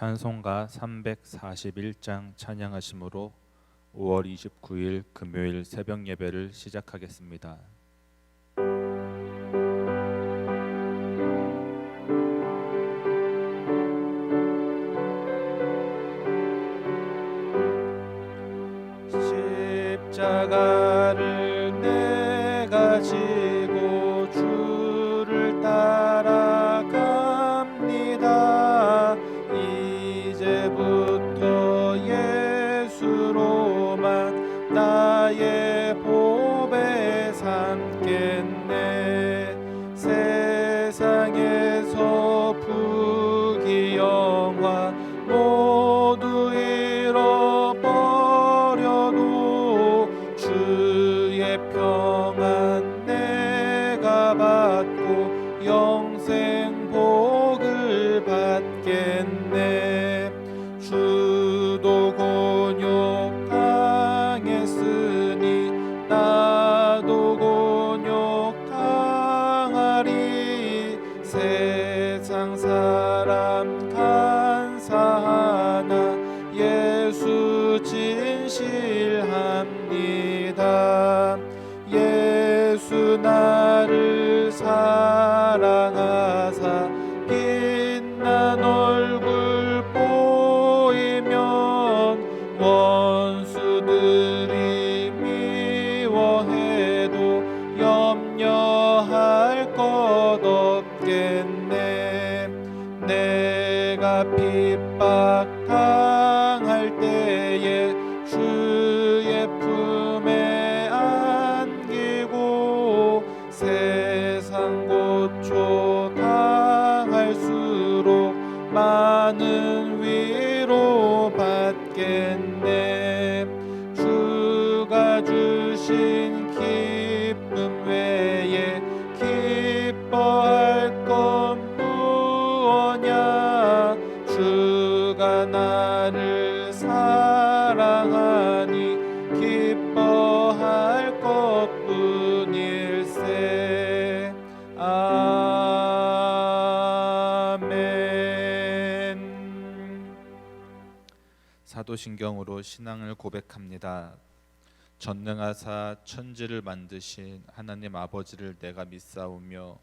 찬송가 341장 찬양하심으로 5월 29일 금요일 새벽 예배를 시작하겠습니다. 십자가를 내가 지고 주를 따라갑니다. 이제부터 예수로만 나의 보배 삼겠네. 세상에서 부귀영화 모두 잃어버려도 주의 평안 내가 받고 영생 복을 받겠네. 주도 곤욕 당했으니 나도 곤욕 당하리. 세상 사람 간사하나 예수 진실합니다. 예수 나를 사랑하사 빛난 얼굴 보이면 원수들이 미워해도 염려할 것 없겠네. 내가 핍박 당할 때에 주의 품에 안기고 세상 고초 당할수록 많은 위로 받겠네. 주가 주신 기쁨 외에 기뻐할 것 무엇냐. 주가 나를 사랑하니 기뻐할 것뿐일세. 아멘. 사도신경으로 신앙을 고백합니다. 전능하사 천지를 만드신 하나님 아버지를 내가 믿사오며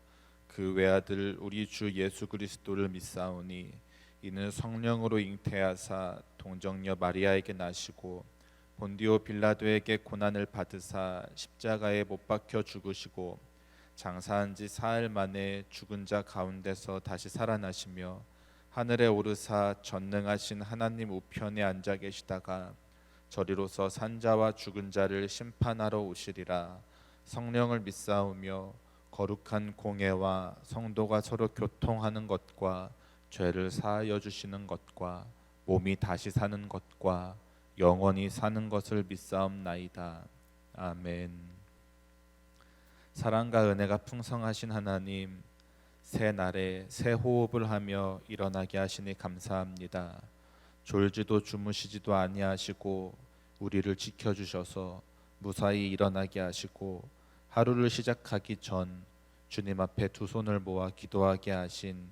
그 외아들 우리 주 예수 그리스도를 믿사오니 이는 성령으로 잉태하사 동정녀 마리아에게 나시고 본디오 빌라도에게 고난을 받으사 십자가에 못 박혀 죽으시고 장사한 지 사흘 만에 죽은 자 가운데서 다시 살아나시며 하늘에 오르사 전능하신 하나님 우편에 앉아 계시다가 저리로서 산자와 죽은 자를 심판하러 오시리라. 성령을 믿사오며 거룩한 공예와 성도가 서로 교통하는 것과 죄를 사하여 주시는 것과 몸이 다시 사는 것과 영원히 사는 것을 믿사옵나이다. 아멘. 사랑과 은혜가 풍성하신 하나님, 새 날에 새 호흡을 하며 일어나게 하시니 감사합니다. 졸지도 주무시지도 아니하시고 우리를 지켜주셔서 무사히 일어나게 하시고 하루를 시작하기 전 주님 앞에 두 손을 모아 기도하게 하신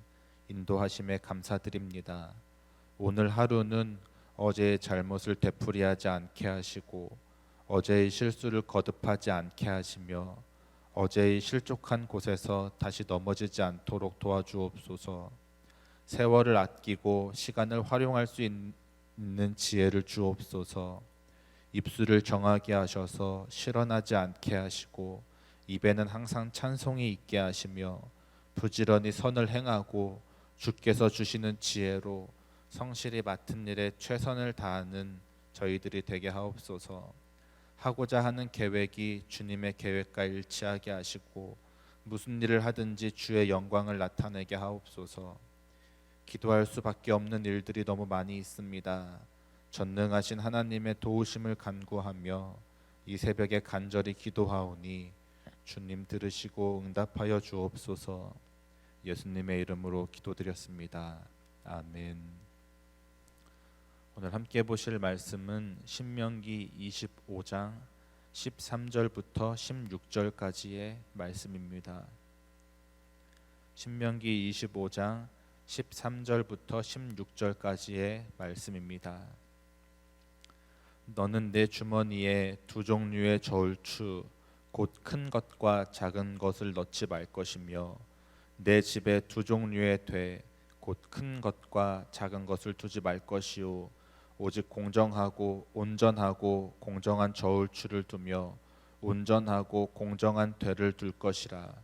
인도하심에 감사드립니다. 오늘 하루는 어제의 잘못을 되풀이하지 않게 하시고 어제의 실수를 거듭하지 않게 하시며 어제의 실족한 곳에서 다시 넘어지지 않도록 도와주옵소서. 세월을 아끼고 시간을 활용할 수 있는 지혜를 주옵소서. 입술을 정하게 하셔서 실언하지 않게 하시고 입에는 항상 찬송이 있게 하시며 부지런히 선을 행하고 주께서 주시는 지혜로 성실히 맡은 일에 최선을 다하는 저희들이 되게 하옵소서. 하고자 하는 계획이 주님의 계획과 일치하게 하시고 무슨 일을 하든지 주의 영광을 나타내게 하옵소서. 기도할 수밖에 없는 일들이 너무 많이 있습니다. 전능하신 하나님의 도우심을 간구하며 이 새벽에 간절히 기도하오니 주님 들으시고 응답하여 주옵소서. 예수님의 이름으로 기도드렸습니다. 아멘. 오늘 함께 보실 말씀은 신명기 25장 13절부터 16절까지의 말씀입니다. 신명기 25장 13절부터 16절까지의 말씀입니다. 너는 내 주머니에 두 종류의 저울추 곧 큰 것과 작은 것을 넣지 말 것이며 내 집에 두 종류의 돼 곧 큰 것과 작은 것을 두지 말 것이요 오직 공정하고 온전하고 공정한 저울추를 두며 온전하고 공정한 되를 둘 것이라.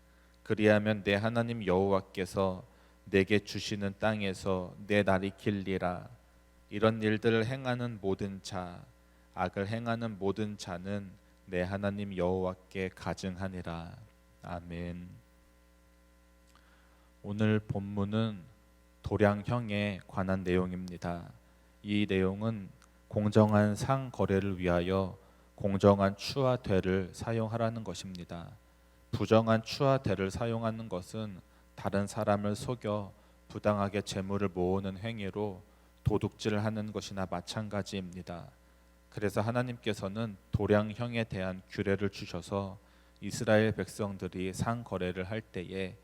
그리하면 내 하나님 여호와께서 내게 주시는 땅에서 내 날이 길리라. 이런 일들을 행하는 모든 자, 악을 행하는 모든 자는 내 하나님 여호와께 가증하니라. 아멘. 오늘 본문은 도량형에 관한 내용입니다. 이 내용은 공정한 상거래를 위하여 공정한 추와 되를 사용하라는 것입니다. 부정한 추와 되를 사용하는 것은 다른 사람을 속여 부당하게 재물을 모으는 행위로 도둑질을 하는 것이나 마찬가지입니다. 그래서 하나님께서는 도량형에 대한 규례를 주셔서 이스라엘 백성들이 상거래를 할 때에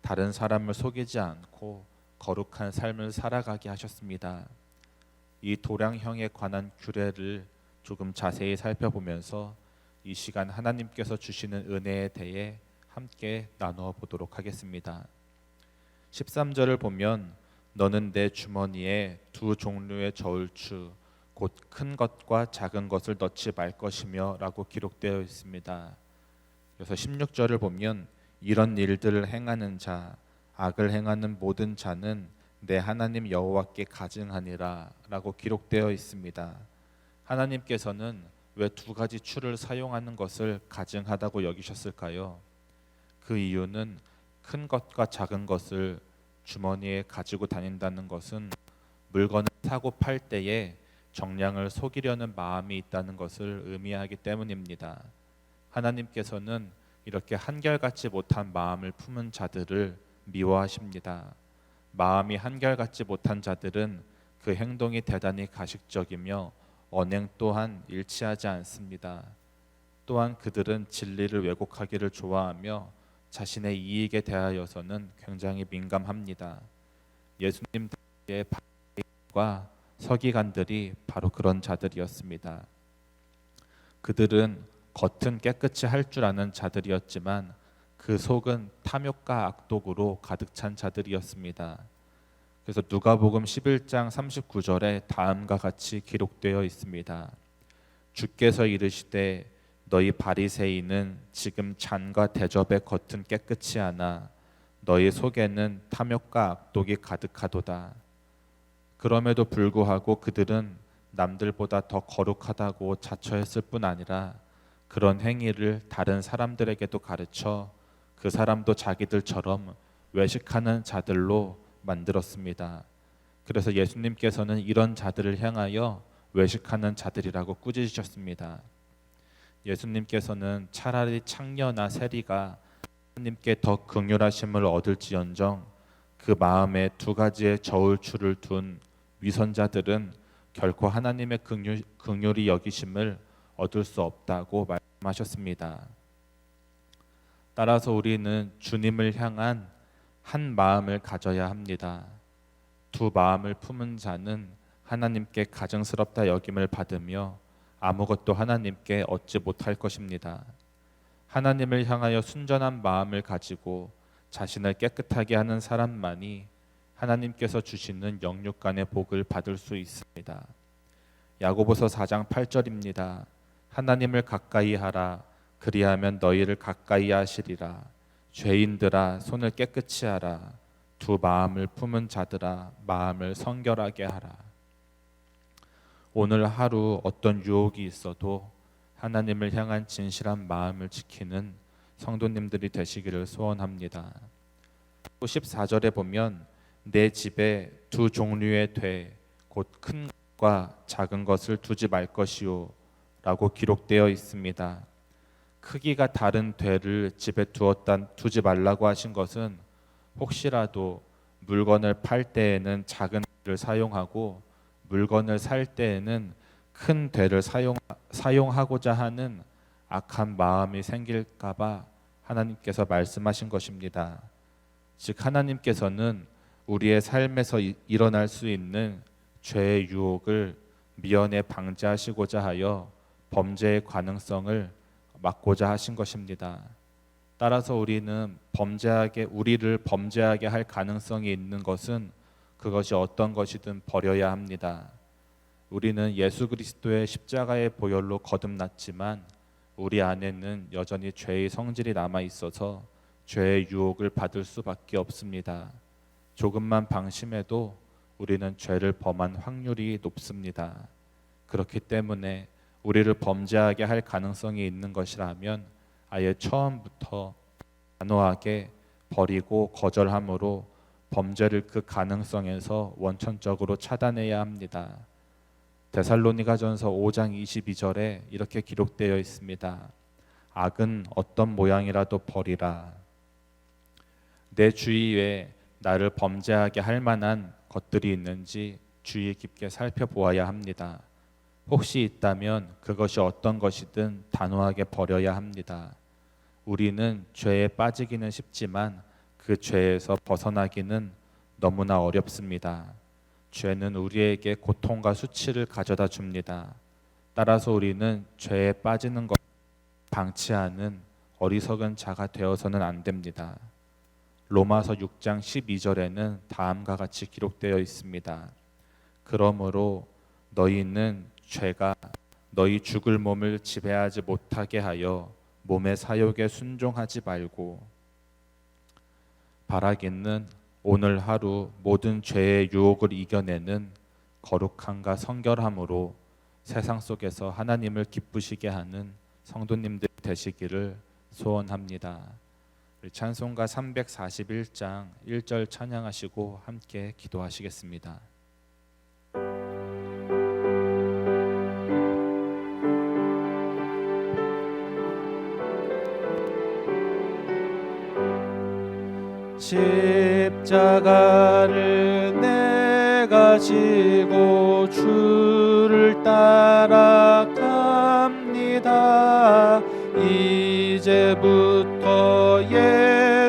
다른 사람을 속이지 않고 거룩한 삶을 살아가게 하셨습니다. 이 도량형에 관한 규례를 조금 자세히 살펴보면서 이 시간 하나님께서 주시는 은혜에 대해 함께 나누어 보도록 하겠습니다. 13절을 보면 너는 내 주머니에 두 종류의 저울추 곧 큰 것과 작은 것을 넣지 말 것이며 라고 기록되어 있습니다. 그래서 16절을 보면 이런 일들을 행하는 자, 악을 행하는 모든 자는 내 하나님 여호와께 가증하니라 라고 기록되어 있습니다. 하나님께서는 왜 두 가지 추를 사용하는 것을 가증하다고 여기셨을까요? 그 이유는 큰 것과 작은 것을 주머니에 가지고 다닌다는 것은 물건을 사고 팔 때에 정량을 속이려는 마음이 있다는 것을 의미하기 때문입니다. 하나님께서는 이렇게 한결같지 못한 마음을 품은 자들을 미워하십니다. 마음이 한결같지 못한 자들은 그 행동이 대단히 가식적이며 언행 또한 일치하지 않습니다. 또한 그들은 진리를 왜곡하기를 좋아하며 자신의 이익에 대하여서는 굉장히 민감합니다. 예수님 당시의 바리새인과 서기관들이 바로 그런 자들이었습니다. 그들은 겉은 깨끗이 할 줄 아는 자들이었지만 그 속은 탐욕과 악독으로 가득 찬 자들이었습니다. 그래서 누가복음 11장 39절에 다음과 같이 기록되어 있습니다. 주께서 이르시되 너희 바리새인은 지금 잔과 대접의 겉은 깨끗이 하나 너희 속에는 탐욕과 악독이 가득하도다. 그럼에도 불구하고 그들은 남들보다 더 거룩하다고 자처했을 뿐 아니라 그런 행위를 다른 사람들에게도 가르쳐 그 사람도 자기들처럼 외식하는 자들로 만들었습니다. 그래서 예수님께서는 이런 자들을 향하여 외식하는 자들이라고 꾸짖으셨습니다. 예수님께서는 차라리 창녀나 세리가 하나님께 더 긍휼하심을 얻을지언정 그 마음에 두 가지의 저울추를 둔 위선자들은 결코 하나님의 긍휼히 여기심을 얻을 수 없다고 말씀하셨습니다. 따라서 우리는 주님을 향한 한 마음을 가져야 합니다. 두 마음을 품은 자는 하나님께 가증스럽다 여김을 받으며 아무것도 하나님께 얻지 못할 것입니다. 하나님을 향하여 순전한 마음을 가지고 자신을 깨끗하게 하는 사람만이 하나님께서 주시는 영육간의 복을 받을 수 있습니다. 야고보서 4장 8절입니다. 하나님을 가까이 하라. 그리하면 너희를 가까이 하시리라. 죄인들아 손을 깨끗이 하라. 두 마음을 품은 자들아 마음을 성결하게 하라. 오늘 하루 어떤 유혹이 있어도 하나님을 향한 진실한 마음을 지키는 성도님들이 되시기를 소원합니다. 14절에 보면 내 집에 두 종류의 돼 곧 큰 것과 작은 것을 두지 말 것이요 라고 기록되어 있습니다. 크기가 다른 되를 집에 두지 말라고 하신 것은 혹시라도 물건을 팔 때에는 작은 되를 사용하고 물건을 살 때에는 큰 되를 사용하고자 하는 악한 마음이 생길까 봐 하나님께서 말씀하신 것입니다. 즉 하나님께서는 우리의 삶에서 일어날 수 있는 죄의 유혹을 미연에 방지하시고자 하여 범죄의 가능성을 막고자 하신 것입니다. 따라서 우리를 범죄하게 할 가능성이 있는 것은 그것이 어떤 것이든 버려야 합니다. 우리는 예수 그리스도의 십자가의 보혈로 거듭났지만 우리 안에는 여전히 죄의 성질이 남아 있어서 죄의 유혹을 받을 수밖에 없습니다. 조금만 방심해도 우리는 죄를 범한 확률이 높습니다. 그렇기 때문에 우리를 범죄하게 할 가능성이 있는 것이라면 아예 처음부터 단호하게 버리고 거절함으로 범죄를 그 가능성에서 원천적으로 차단해야 합니다. 데살로니가전서 5장 22절에 이렇게 기록되어 있습니다. 악은 어떤 모양이라도 버리라. 내 주위에 나를 범죄하게 할 만한 것들이 있는지 주의 깊게 살펴보아야 합니다. 혹시 있다면 그것이 어떤 것이든 단호하게 버려야 합니다. 우리는 죄에 빠지기는 쉽지만 그 죄에서 벗어나기는 너무나 어렵습니다. 죄는 우리에게 고통과 수치를 가져다 줍니다. 따라서 우리는 죄에 빠지는 것 방치하는 어리석은 자가 되어서는 안 됩니다. 로마서 6장 12절에는 다음과 같이 기록되어 있습니다. 그러므로 너희는 죄가 너희 죽을 몸을 지배하지 못하게 하여 몸의 사욕에 순종하지 말고 바라기는 오늘 하루 모든 죄의 유혹을 이겨내는 거룩함과 성결함으로 세상 속에서 하나님을 기쁘시게 하는 성도님들 되시기를 소원합니다. 우리 찬송가 341장 1절 찬양하시고 함께 기도하시겠습니다. 십자가를 내가 지고 주를 따라갑니다. 이제부터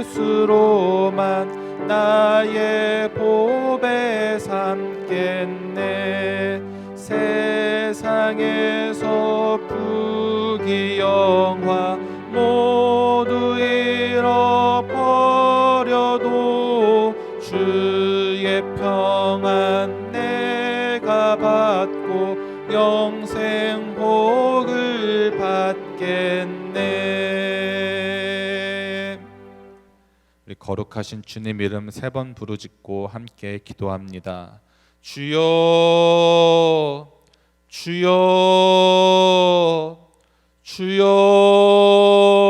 예수로만 나의 보배 삼겠네. 세상에서 부귀영화 모두 잃어버려도 주의 평안 내가 받고 영생 복을 받겠네. 우리 거룩하신 주님 이름 3번 부르짖고 함께 기도합니다. 주여 주여 주여